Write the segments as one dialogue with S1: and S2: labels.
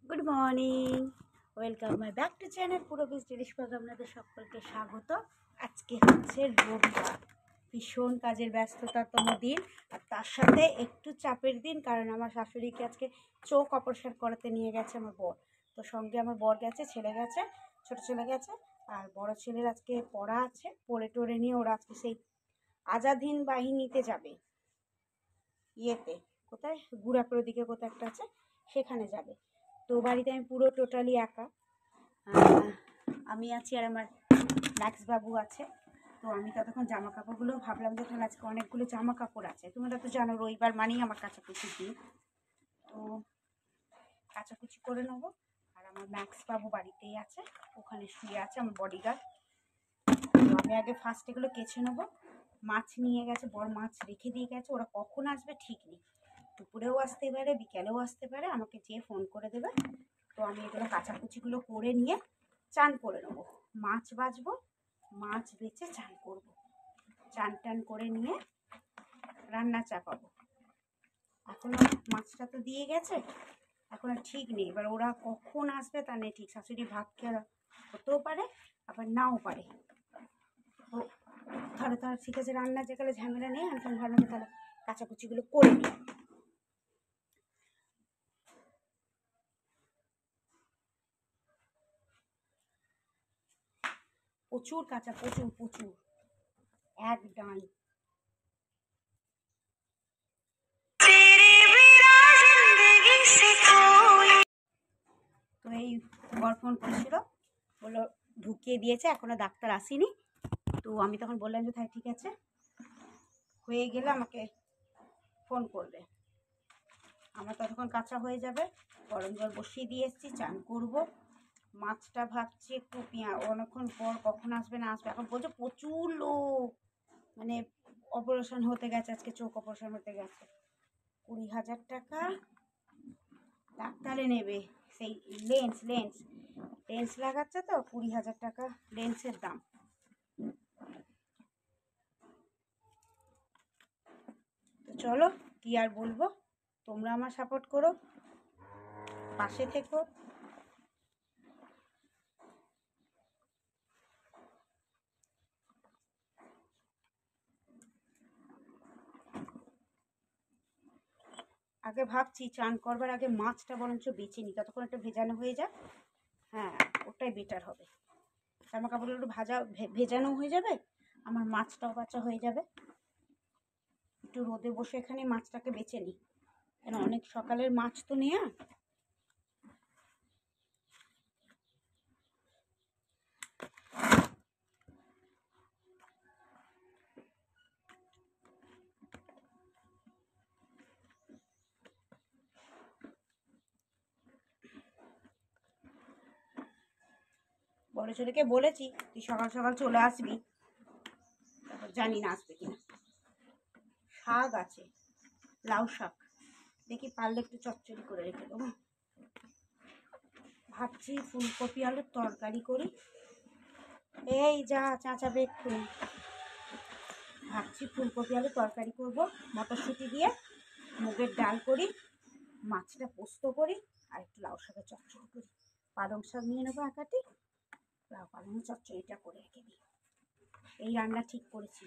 S1: Good morning, welcome my back to channel পুরো বিজ ডিলিশ ব্লগে আপনাদের সকলকে স্বাগত। আজকে হচ্ছে রবিবার, ভীষণ কাজের ব্যস্ততাতম দিন, আর তার সাথে একটু চাপের দিন, কারণ আমার শাশুড়িকে আজকে চোখ অপারেশন করাতে নিয়ে গেছে আমার বর। তো সঙ্গে আমার বর গেছে, ছেলে গেছে, ছোটো ছেলে গেছে, আর বড় ছেলের আজকে পড়া আছে, পড়ে টোরে নিয়ে ওরা আজকে সেই আজাদ হিন্দ বাহিনীতে যাবে। ইয়েতে কোথায় গুড়াপুর দিকে কোথায় একটা আছে, সেখানে যাবে। তো বাড়িতে আমি পুরো টোটালি একা, আমি আছি আর আমার ম্যাক্স বাবু আছে। তো আমি ততক্ষণ জামা কাপড়গুলো ভাবলাম যে তাহলে আজকে অনেকগুলো জামা কাপড় আছে, তোমরা তো জানো রবিবার মানেই আমার কাচাকুচি দিন, তো কাচাকুচি করে নেবো। আর আমার ম্যাক্স বাবু বাড়িতেই আছে, ওখানে শুয়ে আছে আমার বডিগার্ড। তো আমি আগে ফার্স্ট এগুলো কেচে নেবো। মাছ নিয়ে গেছে, বড় মাছ রেখে দিয়ে গেছে, ওরা কখন আসবে ঠিক নেই, দুপুরেও আসতে পারে বিকেলেও আসতে পারে, আমাকে যেয়ে ফোন করে দেবে। তো আমি এগুলো কাচাকুচিগুলো করে নিয়ে চান করে নেবো, মাছ বাছবো, মাছ বেছে চান করবো, চান টান করে নিয়ে রান্না চাপাবো। এখনো মাছটা তো দিয়ে গেছে, এখন আর ঠিক নেই, এবার ওরা কখন আসবে তা নেই ঠিক। শাশুড়ি ভাত খেয়ে হতেও পারে আবার নাও পারে। তো তাহলে তো আর ঠিক আছে, রান্না যেখানে ঝামেলা নেই, আমি তখন ভাবলাম তাহলে কাচাকুচিগুলো করে নিই। প্রচুর কাঁচা, প্রচুর প্রচুর, এক ডাঁই। তো এই বর ফোন করেছিল, বললো ঢুকিয়ে দিয়েছে, এখনো ডাক্তার আসেনি। তো আমি তখন বললাম যে তাই ঠিক আছে, হয়ে গেলে আমাকে ফোন করবে। আমার ততক্ষণ কাঁচা হয়ে যাবে, গরম জল বসিয়ে দিয়ে এসেছি, চান করবো। মাছটা ভাবছি একটু অনেকক্ষণ পর কখন আসবে না আসবে, এখন বলছে প্রচুর লোক, মানে অপারেশন হতে গেছে, আজকে চোখ অপারেশন হতে গেছে, 20,000 টাকা ডাক্তারে নেবে। সেই লেন্স লাগাচ্ছে, তো 20,000 টাকা লেন্সের দাম। তো চলো, কি আর বলবো, তোমরা আমার সাপোর্ট করো, পাশে থেকো। আগে ভাবছি চান করবার আগে মাছটা বরঞ্চ বেছে নিই, ততক্ষণ একটা ভেজানো হয়ে যাক। হ্যাঁ, ওটাই বেটার হবে, জামা কাপড়গুলো একটু ভেজানো হয়ে যাবে, আমার মাছটাও বাছা হয়ে যাবে। একটু রোদে বসে এখানে মাছটাকে বেছে নিই, কেন অনেক সকালের মাছ তো নেয়া। বড় ছেলেকে বলেছি তুই সকাল সকাল চলে আসবি, তারপর জানি না আসবে কিনা। শাক আছে, লাউ শাক, দেখি পারলে একটু চচ্চড়ি করে রেখে দেবো। ভাবছি ফুলকপি আলুর তরকারি করি, এই যা চাচাবে এক্ষুনি। ভাবছি ফুলকপি আলুর তরকারি করবো, মটরশুঁটি দিয়ে, মুগের ডাল করি, মাছটা পোস্ত করি, আর একটু লাউ শাকের চচ্চড়ি করি। পালং শাক নিয়ে নেবো একাটি, পালং চচ্চড়িটা করে রেখে দিই। এই রান্না ঠিক করেছি।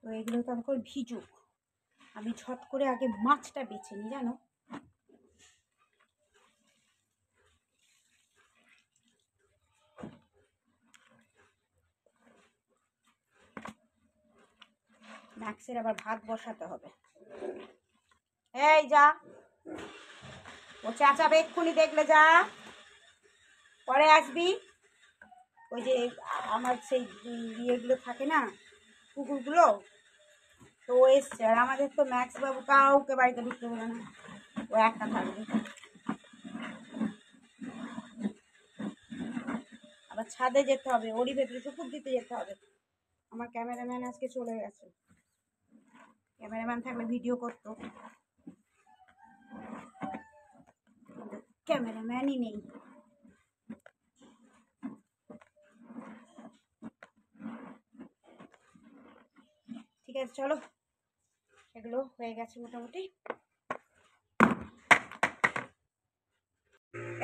S1: তো এগুলো তো আমাকে ভিজুক, আমি ঝট করে আগে মাছটা বেছে নিই, জানো। ম্যাক্সের আবার ভাত বসাতে হবে। এই যা, ও চাচাবে এক্ষুনি, দেখলে যা, পরে আসবি। ওই যে আমার সেই ইয়েগুলো থাকে না, কুকুরগুলো, তো ও এসছে, আর আমাদের তো ম্যাক্স বাবু কাউকে বাড়িতে ঢুকতে দেবে না, ও একা থাকবে। আবার ছাদে যেতে হবে, ওরই ভেতরে কুকুর দিতে যেতে হবে। আমার ক্যামেরাম্যান আজকে চলে গেছে, ক্যামেরাম্যান থাকলে ভিডিও করতো, ক্যামেরাম্যানই নেই। ঠিক আছে চলো, এগুলো হয়ে গেছে মোটামুটি।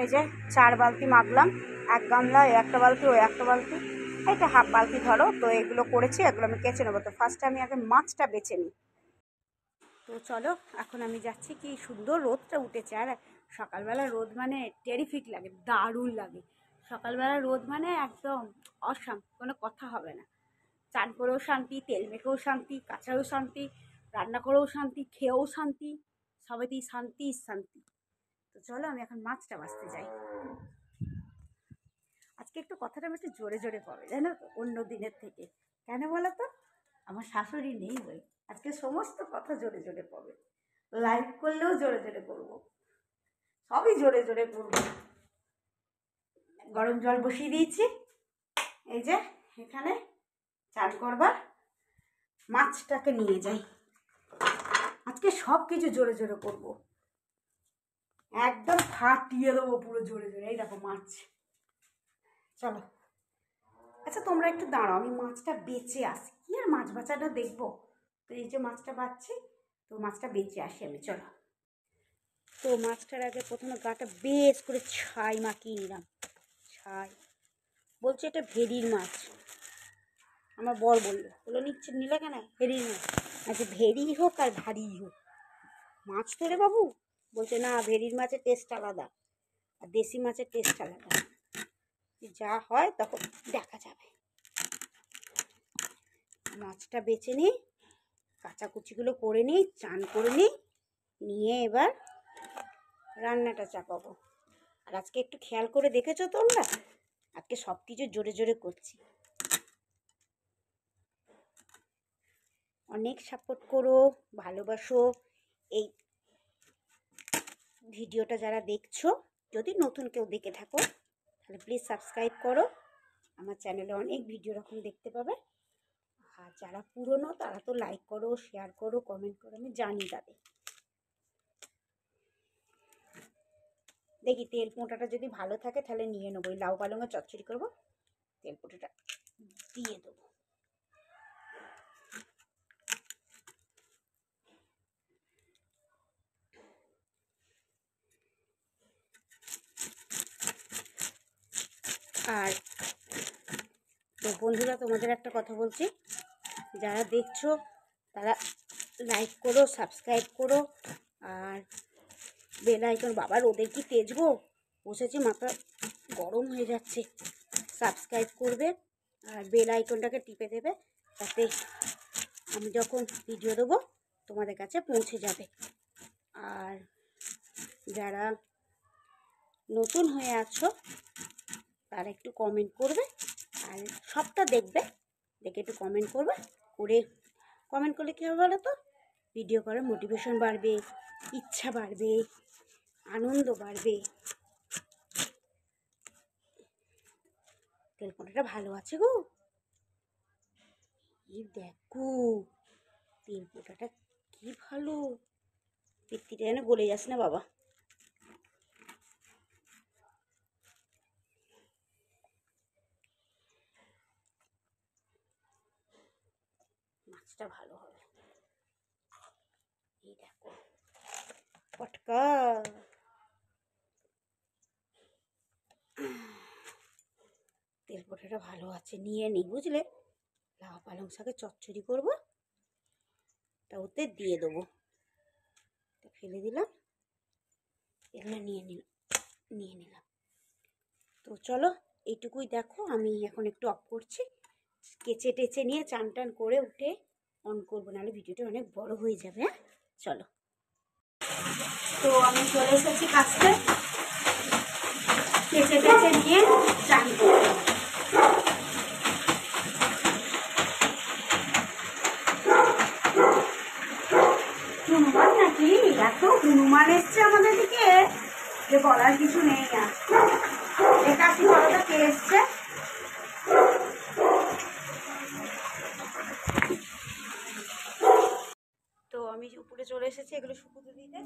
S1: এই যে 4 বালতি মাখলাম, 1 গামলা, একটা বালতি, ওই একটা বালতি, এইটা হাফ বালতি ধরো। তো এগুলো করেছি, এগুলো আমি কেচে নেবো। তো ফার্স্টে আমি আগে মাছটা বেছে নিই। তো চলো, এখন আমি যাচ্ছি। কি সুন্দর রোদটা উঠেছে, আর সকালবেলা রোদ মানে টেরিফিক লাগে, দারুণ লাগে। সকালবেলা রোদ মানে একদম অসাম, কোনো কথা হবে না। চান করেও শান্তি, তেল মেখেও শান্তি, কাঁচাও শান্তি, রান্না করেও শান্তি, খেয়েও শান্তি, সবেতেই শান্তি শান্তি। তো চলো, আমি এখন মাছটা বাছতে যাই। আজকে একটু কথাটা আমি একটু জোরে জোরে পাবে, জানো তো, অন্য দিনের থেকে। কেন বলো তো? আমার শাশুড়ি নেই বই, আজকে সমস্ত কথা জোরে জোরে পাবে। লাইভ করলেও জোরে জোরে করবো, সবই জোরে জোরে করবো। গরম জল বসিয়ে দিয়েছি, এই যে এখানে চান করবার। মাছটাকে নিয়ে যাই, আজকে সব কিছু জোরে জোরে করবো, একদম ফাটিয়ে দেবো পুরো জোরে জোরে। এই দেখো মাছ, চলো। আচ্ছা তোমরা একটু দাঁড়াও, আমি মাছটা বেচে আসি। কি আর মাছ বাছাটা দেখবো? তো এই যে মাছটা বাছছি, তো মাছটা বেচে আসি আমি, চলো। তো মাছটার আগে প্রথমে গাটা বেশ করে ছাই মাখিয়ে নিলাম। ছাই বলছে এটা ভেড়ির মাছ, আমার বর বললো নিলে কেন ভেড়ির মাছ? আচ্ছা ভেড়ি হোক আর ভারী হোক, মাছ তো রে বাবু। বলছে না, ভেড়ির মাছের টেস্ট আলাদা আর দেশি মাছের টেস্ট আলাদা, যা হয় তখন দেখা যাবে। মাছটা বেছে নিই, কাঁচাকুচিগুলো করে নিই, চান করে নিই, নিয়ে এবার রান্নাটা চাপাবো। আর আজকে একটু খেয়াল করে দেখেছো তোমরা, আজকে সব কিছু জোরে জোরে করছি। অনেক সাপোর্ট করো, ভালোবাসো। এই ভিডিওটা যারা দেখছো, যদি নতুন কেউ দেখে থাকো তাহলে প্লিজ সাবস্ক্রাইব করো। আমার চ্যানেলে অনেক ভিডিও রকম দেখতে পাবে। আর যারা পুরনো তারা তো লাইক করো, শেয়ার করো, কমেন্ট করো, আমি জানি তাদের। দেখি তেল পোঁটাটা যদি ভালো থাকে তাহলে নিয়ে নেবো। ওই লাউ পালঙে চচ্চড়ি করবো, তেল পোঁটাটা দিয়ে দেবো। আর তো বন্ধুরা, তোমাদের একটা কথা বলছি, যারা দেখছো তারা লাইক করো, সাবস্ক্রাইব করো, আর বেল আইকন। বাবা রোদের কি তেজ গো, বসেছি, মাথা গরম হয়ে যাচ্ছে। সাবস্ক্রাইব করবে আর বেল আইকনটাকে টিপে দেবে, তাতে আমি যখন ভিডিও দেবো তোমাদের কাছে পৌঁছে যাবে। আর যারা নতুন হয়ে আছো তারা একটু কমেন্ট করবে, আর সবটা দেখবে, দেখে একটু কমেন্ট করবে। কমেন্ট করলে কী হবে বলো তো? ভিডিও করার মোটিভেশন বাড়বে, ইচ্ছা বাড়বে, আনন্দ বাড়বে। তেলপোঁটাটা ভালো আছে গো, এই দেখো তেলপোঁটাটা কি ভালো। পিত্তিটা যেন গলে যাস না বাবা। মাছটা ভালো হবে, এই দেখো পটকা। তেলপোঁটাটা ভালো আছে, নিয়ে নিই বুঝলে। লাউ পালং শাকের চচ্চড়ি করবো, তা ওতে দিয়ে দেবো। ফেলে দিলাম, এগুলো নিয়ে নিলাম। তো চলো, এইটুকুই দেখো। আমি এখন একটু অফ করছি, কেচে টেচে নিয়ে চান টান করে উঠে অন করবো, নাহলে ভিডিওটা অনেক বড় হয়ে যাবে। হ্যাঁ চলো। তো আমি চলে এসেছি কাছতে, কেচে টেচে নিয়ে চান করবো। হনুমান নাকি? এত হনুমান এসছে আমাদের দিকে যে বলার কিছু নেই। আর একাশি বড়টা কে এসছে? তো আমি উপরে চলে এসেছি এগুলো শুকুতে দিতে,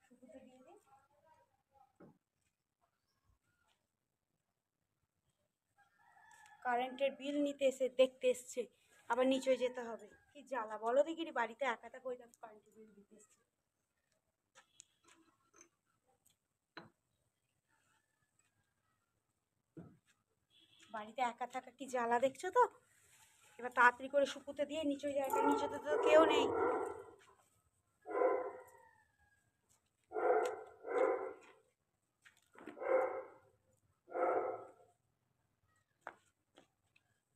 S1: শুকুতে দিয়ে দিই। কারেন্টের বিল নিতে দেখতে এসছে, আবার নিচে যেতে হবে। কি জ্বালা বলো দেখি, বাড়িতে একাটা করে দেখো কারেন্টের বিল দিতে এসছে। বাড়িতে একা থাকা কি জ্বালা দেখছো তো। এবার তাড়াতাড়ি করে শুকুতে দিয়ে নিচে যায়, কারণ নিচেতে তো কেউ নেই।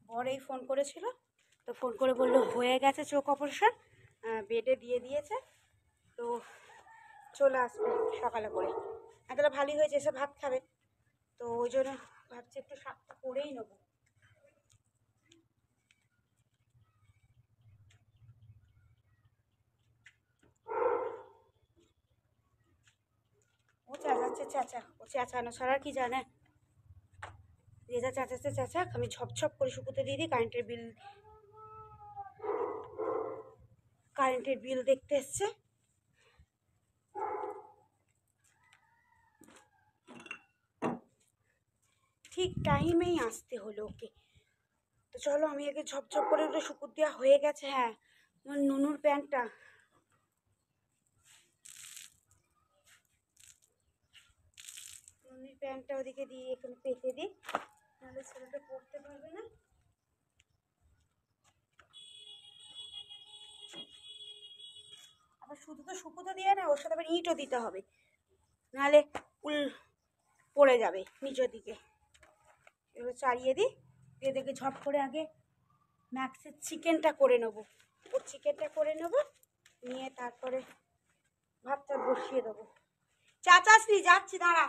S1: বরেই ফোন করেছিল, তো ফোন করে বললো হয়ে গেছে চোখ অপারেশন, বেডে দিয়ে দিয়েছে, তো চলে আসবে সকালে করে। তাহলে ভালোই হয়েছে, এসে ভাত খাবে। তো ওই জন্য ভাবছি একটু শাকটা করেই নেবো। ও চেঁচাচ্ছে চেঁচা, ও চেঁচানো ছাড়া আর কি জানে। যে যা চেঁচাচ্ছে চেঁচাক, আমি ঝপঝপ করে শুকুতে দিয়ে দিই। কারেন্টের বিল দেখতে এসছে। ঠিক টাইমেই আসতে হলো ওকে। তো চলো আমি আগে ঝপঝপ করে ওটা শুকুর দেওয়া হয়ে গেছে। হ্যাঁ, আমার নুনুর প্যান্টটা, নুনির প্যান্টটা ওদিকে দিয়ে এখানে পেতে দিই, নাহলে ছেলেটা পরতে পারবে না। আবার শুধু তো শুকুতে দিয়ে না, ওর সাথে আবার ইঁটও দিতে হবে, নাহলে উল পড়ে যাবে নিচের দিকে। এবার চালিয়ে দিই, দিয়ে দেখে ঝপ করে আগে ম্যাক্সের চিকেনটা করে নেবো। ওর চিকেনটা করে নেবো, নিয়ে তারপরে ভাতটা বসিয়ে দেবো। চাচাসনি যাচ্ছি, দাঁড়া।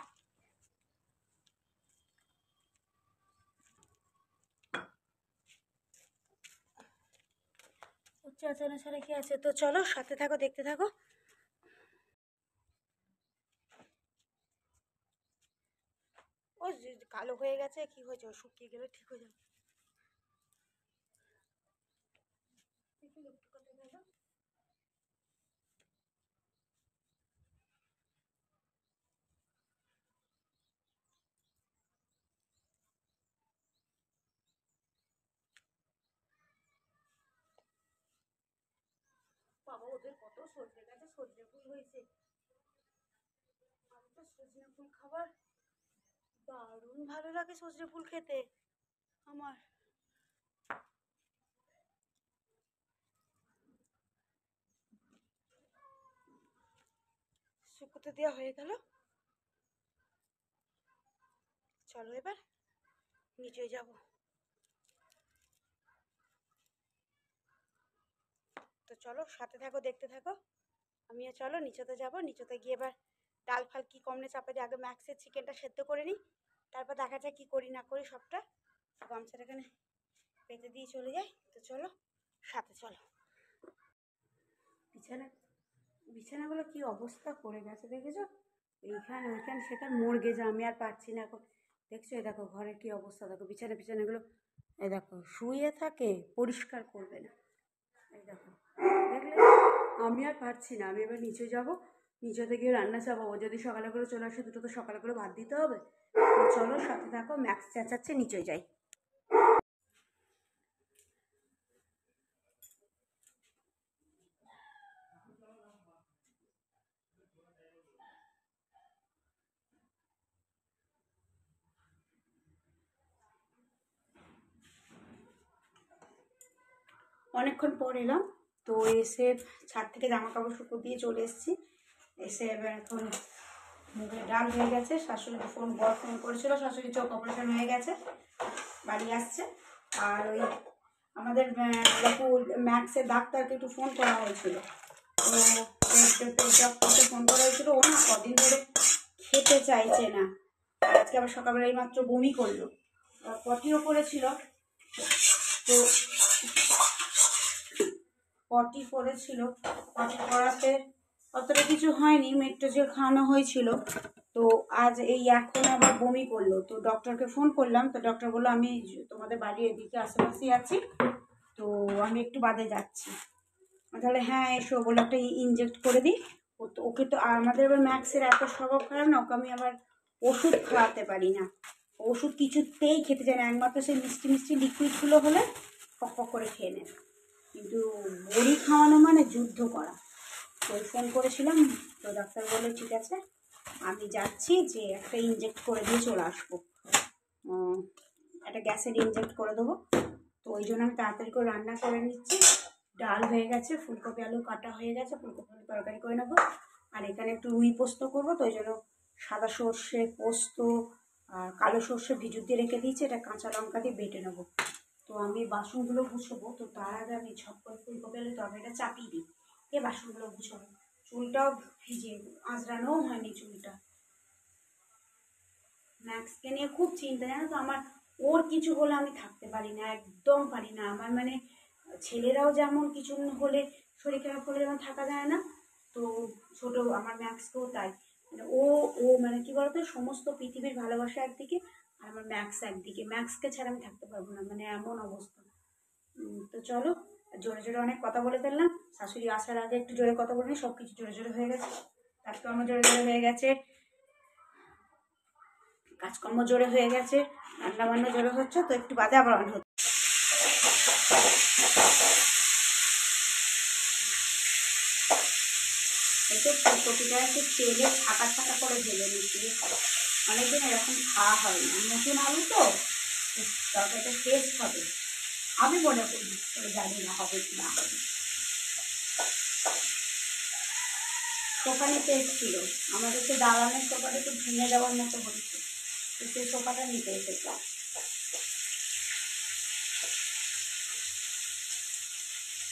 S1: চাচানো ছাড়া কি আছে। তো চলো সাথে থাকো, দেখতে থাকো। ও কালো হয়ে গেছে, কি হয়েছে, ও শুকিয়ে গেলে ঠিক হয়ে যাবে। বাবা, ওদের কত সজনে গাছে সজনে ফুল হয়েছে। আমি তো সজনে ফুল খাবার দারুণ ভালো লাগে, সজনে ফুল খেতে আমার। শুকোতে দেওয়া হয়ে গেল, চলো এবার নিচে যাব। তো চলো সাথে থাকো, দেখতে থাকো। আমিও চলো নিচেতে যাব, নিচেতে গিয়ে এবার ডাল ফাল কি কমনে চাপা দিয়ে আগে ম্যাক্সের চিকেনটা সেদ্ধ করে নিই, তারপর দেখা যায় কি করি না করি সবটা। গামছাটা এখানে পেতে দিয়ে চলে যাই। তো চলো সাথে চলো। বিছানা বিছানাগুলো কি অবস্থা করে গেছে দেখেছো, এইখানে ওইখানে সেখানে মর্গে যা, আমি আর পারছি না এখন। দেখছো এই দেখো ঘরের কি অবস্থা, দেখো বিছানাগুলো, এই দেখো শুয়ে থাকে, পরিষ্কার করবে না। এই দেখো, দেখলে আমি আর পারছি না। আমি এবার নিচে যাব, নিচেতে গিয়ে রান্না চাপাবো। যদি সকালে করে চলে আসে, দুটো তো সকালে করে ভাত দিতে হবে। তো চলো সাথে থাকো, ম্যাক্স চেঁচাচ্ছে, নিচে যাই। অনেকক্ষণ পর এলাম, তো এসে ছাদ থেকে জামা কাপড় শুকো দিয়ে চলে এসেছি। এসে এবার এখন মুগের ডাল হয়ে গেছে। শাশুড়িকে বর ফোন করেছিল, শাশুড়ি চোখ অপারেশন হয়ে গেছে, বাড়ি আসছে। আর ওই আমাদের ম্যাক্সের ডাক্তারকে একটু ফোন করা হয়েছিল, তো ডক্টরকে ফোন করা হয়েছিল। ও না কদিন ধরে খেতে চাইছে না, আর আজকে আবার সকালবেলা এই মাত্র বমি করলো, পটিও করেছিল। তো পটি করেছিল, পটি করাতে অতটা কিছু হয়নি, মেট্রোজেল খাওয়ানো হয়েছিল। তো আজ এই এখন আবার বমি করলো, তো ডক্টরকে ফোন করলাম। তো ডক্টর বললো আমি তোমাদের বাড়ির এদিকে আশেপাশে আছি, তো আমি একটু বাদে যাচ্ছি। তাহলে হ্যাঁ এসো, বলে একটা ইনজেক্ট করে দিই। ওকে তো আমাদের এবার ম্যাক্সের এত স্বভাব খারাপ না, ওকে আমি আবার ওষুধ খাওয়াতে পারি না। ওষুধ কিছুতেই খেতে চায় না, একমাত্র সেই মিষ্টি মিষ্টি লিকুইডগুলো হলে ফক ফক করে খেয়ে নেয়, কিন্তু বড়ি খাওয়ানো মানে যুদ্ধ করা। তো ফোন করেছিলাম, তো ডাক্তার বলে ঠিক আছে আমি যাচ্ছি, যে একটা ইনজেক্ট করে দিয়ে চলে আসবো। একটা গ্যাসের ইনজেক্ট করে দেবো। তো ওই জন্য আমি তাড়াতাড়ি করে রান্না করে নিচ্ছি। ডাল হয়ে গেছে, ফুলকপি আলু কাটা হয়ে গেছে, ফুলকপি আলু তরকারি করে নেবো। আর এখানে একটু রুই পোস্ত করবো, তো ওই জন্য সাদা সর্ষে পোস্ত আর কালো সর্ষে ভিজু দিয়ে রেখে দিয়েছি, এটা কাঁচা লঙ্কা দিয়ে বেটে নেবো। তো আমি বাসনগুলো গুছবো, তো তার আগে আমি ঝপ করে ফুলকপি আলু তরকারিটা চাপিয়ে দিই, এ বাসনগুলো গুছবো। চুলটাও ভিজে, আঁচড়ানোও হয়নি চুলটা। ম্যাক্সকে নিয়ে খুব চিন্তা, জানো তো আমার। ওর কিছু হলে আমি থাকতে পারি না, একদম পারি না। আমার মানে ছেলেরাও যেমন কিছু হলে শরীর খারাপ হলে যেমন থাকা যায় না, তো ছোট আমার ম্যাক্সকেও তাই। মানে ও ও মানে কি বলতো, সমস্ত পৃথিবীর ভালোবাসা একদিকে, আর আমার ম্যাক্স একদিকে। ম্যাক্সকে ছাড়া আমি থাকতে পারবো না, মানে এমন অবস্থা। তো চলো, জোরে জোরে অনেক কথা বলে ফেললাম। শাশুড়ি আসার আগে একটু জোরে কথা বলিনি, সব কিছু জোরে জোরে হয়ে গেছে। কাজকর্ম জোরে জোরে হয়ে গেছে, কাজকর্ম জোরে হয়ে গেছে, রান্না বান্না জোরে হচ্ছে, তো একটু বাদে আবার অন হচ্ছে। একটু ফুলকপিটা একটু তেলে ছাকা ছাকা করে ভেজে নিচ্ছি। অনেকদিন এরকম খাওয়া হয় না, নতুন আলু তো, তরকারিটা টেস্ট হবে আমি মনে করি। জানি না হবে কি না হবে। সোফা নিতে এসেছিল আমাদের, তো দালানের সোফাটা একটু ভেঙে দেওয়ার মতো হয়েছে, তো সেই সোফাটা নিতে এসেছে।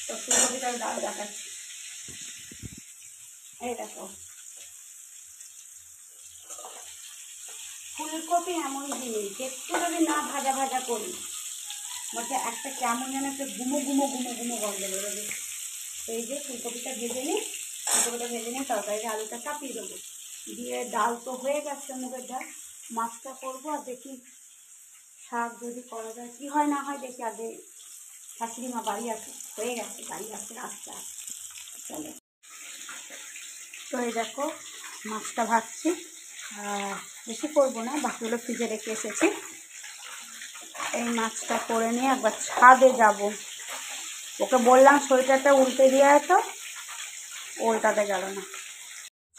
S1: তো ফুলকপিটার ডাল দেখাচ্ছি, এই দেখো। ফুলকপি এমন জিনিস, একটু যদি না ভাজা ভাজা করি, বলতে একটা কেমন যেন একটা গুমো গুমো গুমো গুমো গন্ধ বেরোবে। এই যে ফুলকপিটা ভেজে নিই, ফুলকপিটা ভেজে নিয়ে তরকারিতে আলুটা চাপিয়ে দেবো, দিয়ে ডাল তো হয়ে গেছে, মুগের ডাল। মাছটা করবো, আর দেখি শাক যদি করা যায়, কী হয় না হয় দেখি। আগে শাশুড়ি মা বাড়ি আসে, হয়ে গেছে, বাড়ি আসছে রাস্তা। চলো, তো এই দেখো মাছটা ভাজছি, বেশি করবো না, বাকিগুলো ফ্রিজে রেখে এসেছি। এই মাছটা করে নিয়ে একবার ছাদে যাব। ওকে বললাম সোয়েটারটা উল্টে দিয়ে তো উল্টাতে গেল না,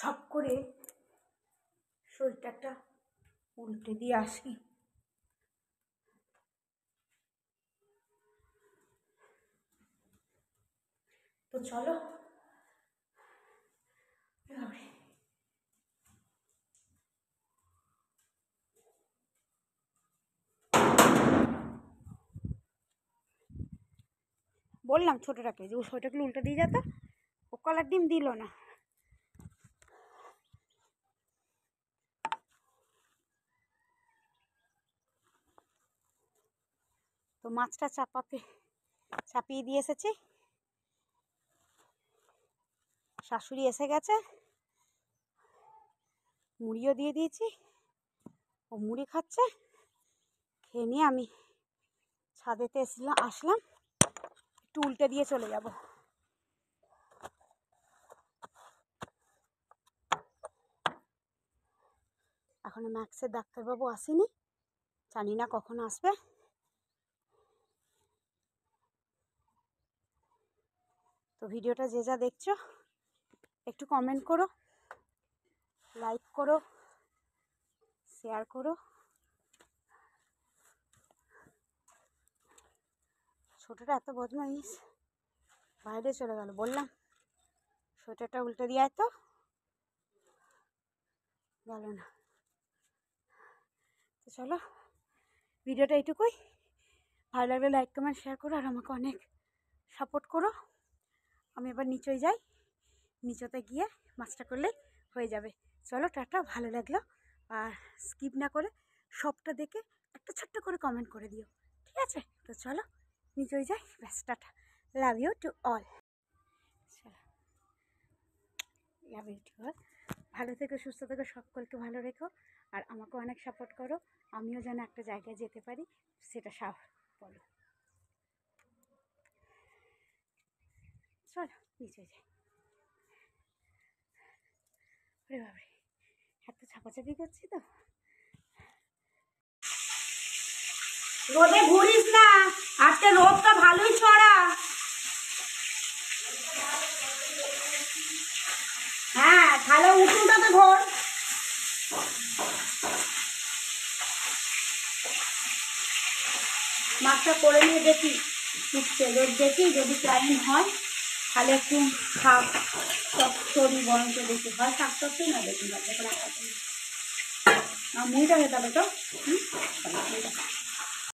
S1: সব করে সোয়েটারটা উল্টে দিয়ে আসি। তো চলো, বললাম ছোটোটাকে যে ও সোয়েটারগুলো উল্টে দিয়ে যেত, ও কলার ডিম দিল না। তো মাছটা চাপিয়ে দিয়ে এসেছি, শাশুড়ি এসে গেছে, মুড়িও দিয়ে দিয়েছি, ও মুড়ি খাচ্ছে। খেয়ে নিয়ে আমি ছাদেতে আসলাম, একটু উল্টে দিয়ে চলে যাব। এখনো ম্যাক্সের ডাক্তারবাবু আসেনি, জানি না কখন আসবে। তো ভিডিওটা যে যা দেখছো একটু কমেন্ট করো, লাইক করো, শেয়ার করো। ছোটোটা এত বদমাইশ, বাইরে চলে গেল। বললাম সোয়েটারটা উল্টে দিয়ে তো গেল না। তো চলো, ভিডিওটা এইটুকুই। ভালো লাগলে লাইক কমেন্ট শেয়ার করো, আর আমাকে অনেক সাপোর্ট করো। আমি এবার নিচেই যাই, নিচেতে গিয়ে মাছটা করলেই হয়ে যাবে। চলো টাটা, ভালো লাগলো, আর স্কিপ না করে সবটা দেখে একটা ছোট্ট করে কমেন্ট করে দিও, ঠিক আছে? তো চলো নিচেই যাই, ব্যাস tata. Love you to all, love you to all. ভালো থেকো, সুস্থ থেকো, সকলকে ভালো রেখো, আর আমাকে অনেক সাপোর্ট করো। আমিও যেন একটা জায়গায় যেতে পারি, সেটা বলো। চলো নিচে যাই। ওরে বাবারে, এত চাপাচাপি করছি তো। রোদে ঘুরিস না, আজকে রোদটা ভালোই ছড়া। হ্যাঁ, তাহলে উঠোনটাতে ধর। মাছটা করে নিয়ে দেখি ফুটছে, দেখি যদি ক্লাইন হয় তাহলে একটু শাক চচ্চড়ি বরঞ্চ দেখি হয়, শাক চচ্চড়ি না দেখি না, দেখুন একটা মুড়িটা খেতে হবে তো।